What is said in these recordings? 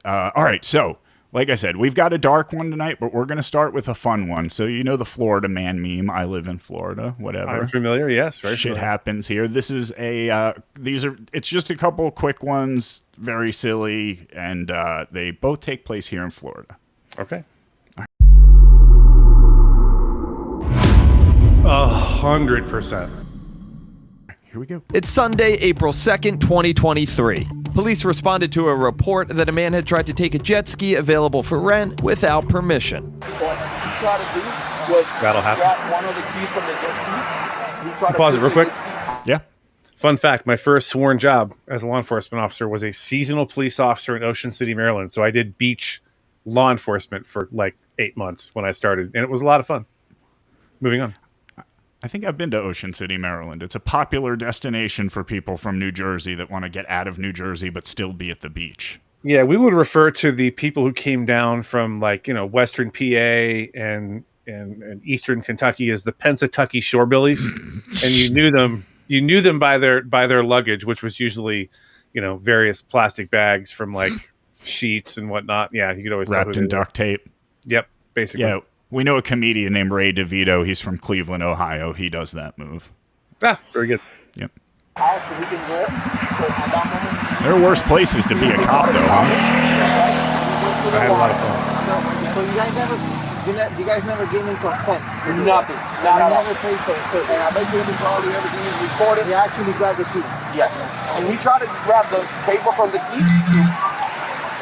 All right, so like I said, we've got a dark one tonight, but we're going to start with a fun one. So you know the Florida man meme, I live in Florida, whatever. I'm familiar, yes. Very Shit familiar. happens here. This is it's just a couple quick ones, very silly, and they both take place here in Florida. Okay. 100%. Here we go. It's Sunday, April 2nd, 2023. Police responded to a report that a man had tried to take a jet ski available for rent without permission. What he tried to do was That'll happen. grab one of the keys from the jet ski. He tried to Pause it real quick. Yeah. Fun fact, my first sworn job as a law enforcement officer was a seasonal police officer in Ocean City, Maryland. So I did beach law enforcement for like 8 months when I started, and it was a lot of fun. Moving on. I think I've been to Ocean City, Maryland. It's a popular destination for people from New Jersey that want to get out of New Jersey but still be at the beach. Yeah, we would refer to the people who came down from Western PA and Eastern Kentucky as the Pennsatucky Shorebillies, and you knew them by their luggage, which was usually various plastic bags from like sheets and whatnot. Yeah, you could always wrapped in duct tape. Yep, basically. Yeah. We know a comedian named Ray DeVito. He's from Cleveland, Ohio. He does that move. Very good. Yep. There are worse places to be a cop, though, huh? I had a lot of fun. So you guys never gave me consent? Nothing. Not at all. Never paid for it. And I bet you probably everything is recorded. He actually grabbed the key. Yes. And he tried to grab the paper from the key.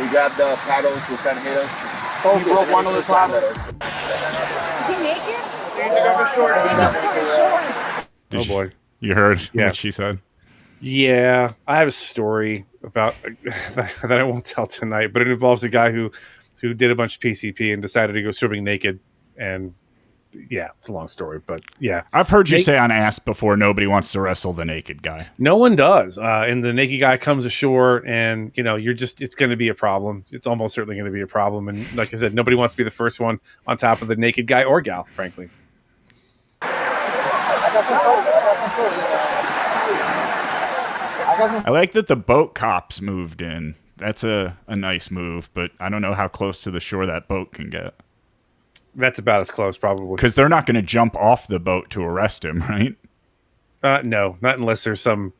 He grabbed the paddles, was trying to hit us. He broke one of the paddles. Is he naked? Oh boy. You heard Yeah. what she said? Yeah, I have a story about that I won't tell tonight, but it involves a guy who did a bunch of PCP and decided to go swimming naked. And yeah, it's a long story, but yeah. I've heard you say on Ask before, nobody wants to wrestle the naked guy. No one does. And the naked guy comes ashore and, it's going to be a problem. It's almost certainly going to be a problem. And like I said, nobody wants to be the first one on top of the naked guy or gal, frankly. I like that the boat cops moved in. That's a nice move, but I don't know how close to the shore that boat can get. That's about as close, probably. Because they're not going to jump off the boat to arrest him, right? No, not unless there's some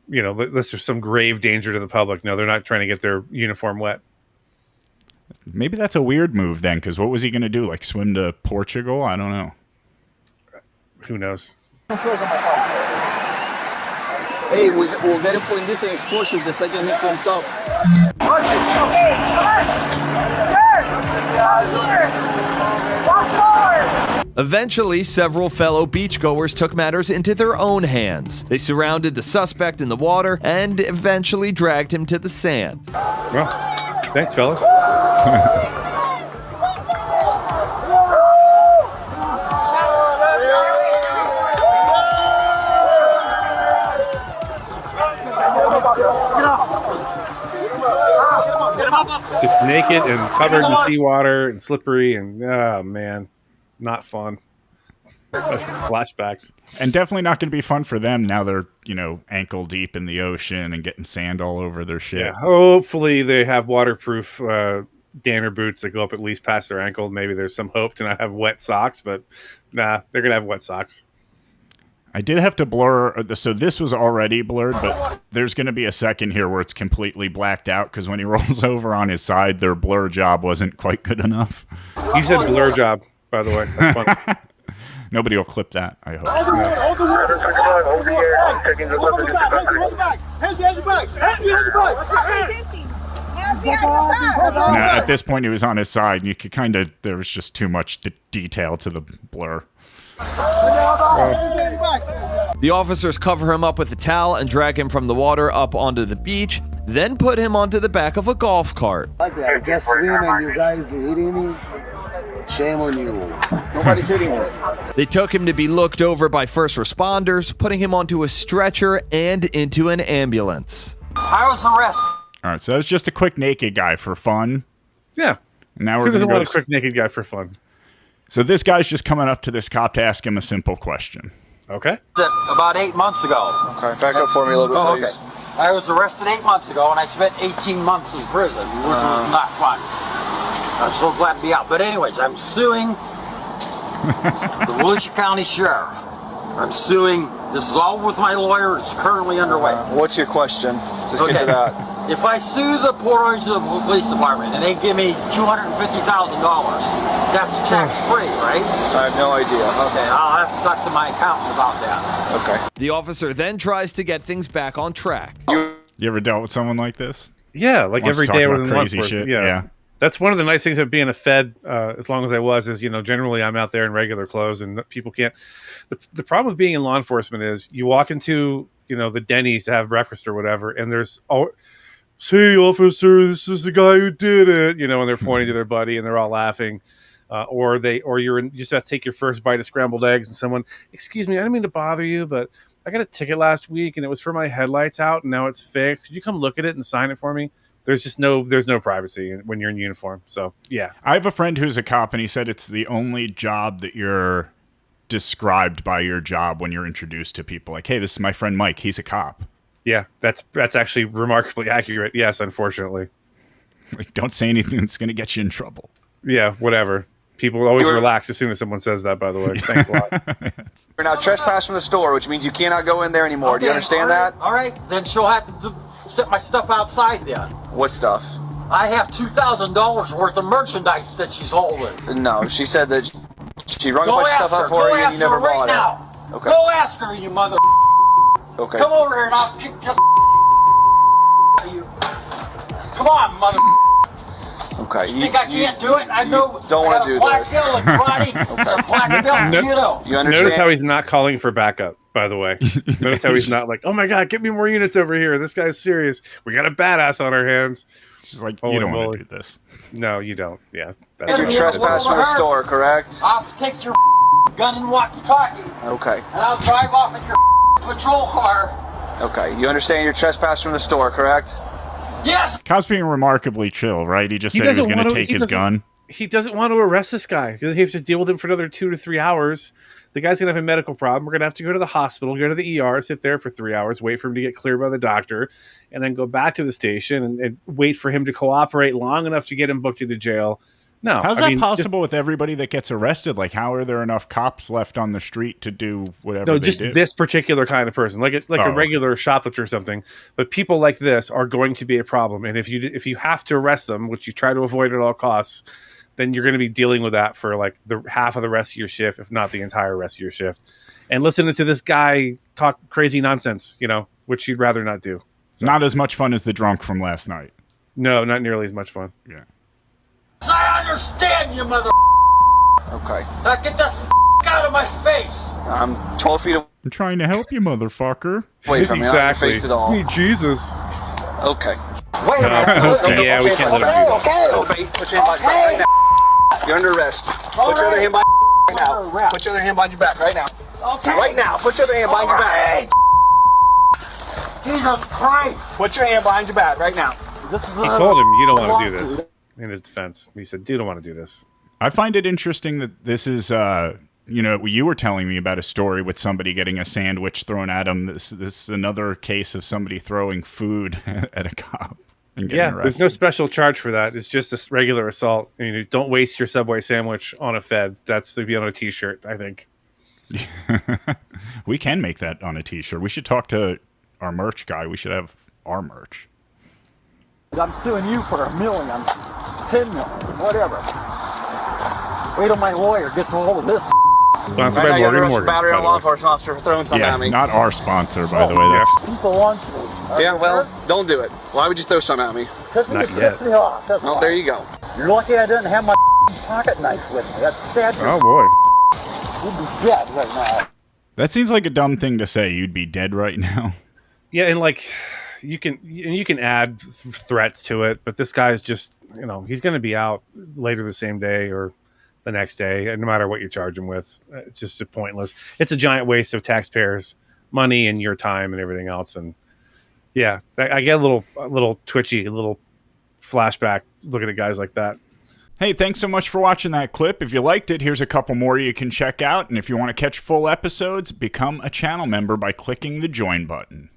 grave danger to the public. No, they're not trying to get their uniform wet. Maybe that's a weird move then, because what was he going to do? Like swim to Portugal? I don't know. Who knows? Hey, we'll get him for indecent exposure the second he comes up. Eventually, several fellow beachgoers took matters into their own hands. They surrounded the suspect in the water and eventually dragged him to the sand. Well, thanks, fellas. Just naked and covered in seawater and slippery and, oh, man, not fun. Flashbacks. And definitely not going to be fun for them now they're, ankle deep in the ocean and getting sand all over their shit. Yeah, hopefully they have waterproof Danner boots that go up at least past their ankle. Maybe there's some hope to not have wet socks, but nah, they're going to have wet socks. I did have to blur, so this was already blurred, but there's going to be a second here where it's completely blacked out because when he rolls over on his side, their blur job wasn't quite good enough. You said blur job, by the way. That's funny. Nobody will clip that, I hope. Now, at this point, he was on his side, and you could there was just too much detail to the blur. The officers cover him up with a towel and drag him from the water up onto the beach, then put him onto the back of a golf cart. I just swim and you guys hitting me. Shame on you. Nobody's hitting me. They took him to be looked over by first responders, putting him onto a stretcher and into an ambulance. How's the rest? All right, so that was just a quick naked guy for fun. Yeah. Now Who we're doesn't going want to a quick naked guy for fun? So this guy's just coming up to this cop to ask him a simple question. Okay. About 8 months ago. Okay, back up for me a little bit, please. I was arrested 8 months ago, and I spent 18 months in prison, which was not fun. I'm so glad to be out. But anyways, I'm suing the Volusia County Sheriff. I'm suing. This is all with my lawyer. It's currently underway. What's your question? Just get to that. If I sue the Port Orange Police Department and they give me $250,000, that's tax-free, right? I have no idea. Okay, I'll have to talk to my accountant about that. Okay. The officer then tries to get things back on track. You ever dealt with someone like this? Yeah, like Wants every to talk day about with crazy shit. Yeah. That's one of the nice things of being a Fed, as long as I was, is, generally I'm out there in regular clothes and people can't. The problem with being in law enforcement is you walk into, the Denny's to have breakfast or whatever, and there's, "Hey, officer, this is the guy who did it," and they're pointing to their buddy and they're all laughing. Or you just have to take your first bite of scrambled eggs and someone, "Excuse me, I didn't mean to bother you, but I got a ticket last week and it was for my headlights out and now it's fixed. Could you come look at it and sign it for me?" There's no privacy when you're in uniform. So yeah. I have a friend who's a cop, and he said it's the only job that you're described by your job when you're introduced to people. Like, "Hey, this is my friend Mike. He's a cop." Yeah, that's actually remarkably accurate. Yes, unfortunately. Like, don't say anything that's going to get you in trouble. Yeah, whatever. People always relax as soon as someone says that, by the way. Thanks a lot. You're now trespassing from the store, which means you cannot go in there anymore. Okay, Do you understand that? All right, then she'll have to set my stuff outside then. What stuff? I have $2,000 worth of merchandise that she's holding. No, she said that she rung a Go bunch of ask stuff up her. for Go you and ask you never her right bought now. it. Okay. Go ask her, you mother. Okay. Come over here and I'll kick your out of you. Come on, mother. Okay. You think I can't do it? I know. don't I wanna got do a black this. belt in karate, and a black belt in judo. You understand? Notice how he's not calling for backup, by the way. Notice how he's not like, "Oh my God, get me more units over here. This guy's serious. We got a badass on our hands." She's like, Holy "You don't want moly. to do this." No, you don't. Yeah. You're trespassing from the store, correct? I'll take your gun and walkie-talkie, Okay. and I'll drive off in your patrol car. Okay. You understand you're trespassing from the store, correct? Yes. Cop's being remarkably chill, right? He just said he was going to take his gun. He doesn't want to arrest this guy because he has to deal with him for another 2 to 3 hours. The guy's going to have a medical problem. We're going to have to go to the hospital, go to the ER, sit there for 3 hours, wait for him to get cleared by the doctor, and then go back to the station and wait for him to cooperate long enough to get him booked into jail. No. How's that possible with everybody that gets arrested? Like, how are there enough cops left on the street to do whatever No, they just do? this particular kind of person, like a regular shoplifter or something. But people like this are going to be a problem. And if you have to arrest them, which you try to avoid at all costs, then you're going to be dealing with that for like the half of the rest of your shift, if not the entire rest of your shift. And listening to this guy talk crazy nonsense, which you'd rather not do. So. Not as much fun as the drunk from last night. No, not nearly as much fun. Yeah. I understand you, mother. Okay. Now get the out of my face. I'm 12 feet I'm trying to help you, motherfucker. away from you. Not in your face at all. Hey, Jesus. Okay. Wait a minute. Okay, yeah, we can't let him do that. Okay. Put your hand behind your back right now. You're under arrest. Put your other hand behind your back right now. Put your other hand behind your back right now. Okay. Right now. Put your other hand behind your back. Jesus Christ. Put your hand behind your back right now. This is He told him you don't want to do this. In his defense, he said, "You don't want to do this." I find it interesting that this is, you were telling me about a story with somebody getting a sandwich thrown at him. This is another case of somebody throwing food at a cop and getting arrested. There's no special charge for that. It's just a regular assault. Don't waste your Subway sandwich on a Fed. That's to be on a T-shirt, I think. We can make that on a T-shirt. We should talk to our merch guy. We should have our merch. I'm suing you for $1 million, $10 million, whatever. Wait till my lawyer gets a hold of this. Sponsored Right now, by you're under Morgan arrest for Morgan. battery by on the law way. enforcement officer for throwing something Yeah, at me. not our sponsor, by the way. That's Piece of lunch meat. Yeah, well, don't do it. Why would you throw something at me? Because you Not just yet. pissed me off. That's Well, why. there you go. You're lucky I didn't have my pocket knife with me. That's sad. Oh boy. You'd be dead right now. That seems like a dumb thing to say. You'd be dead right now. Yeah, and like you can add threats to it, but this guy's just he's going to be out later the same day or the next day, and no matter what you charge him with, it's just pointless. It's a giant waste of taxpayers' money and your time and everything else. And yeah, I get a little twitchy, a little flashback looking at guys like that. Hey, thanks so much for watching that clip. If you liked it, here's a couple more you can check out. And if you want to catch full episodes, become a channel member by clicking the join button.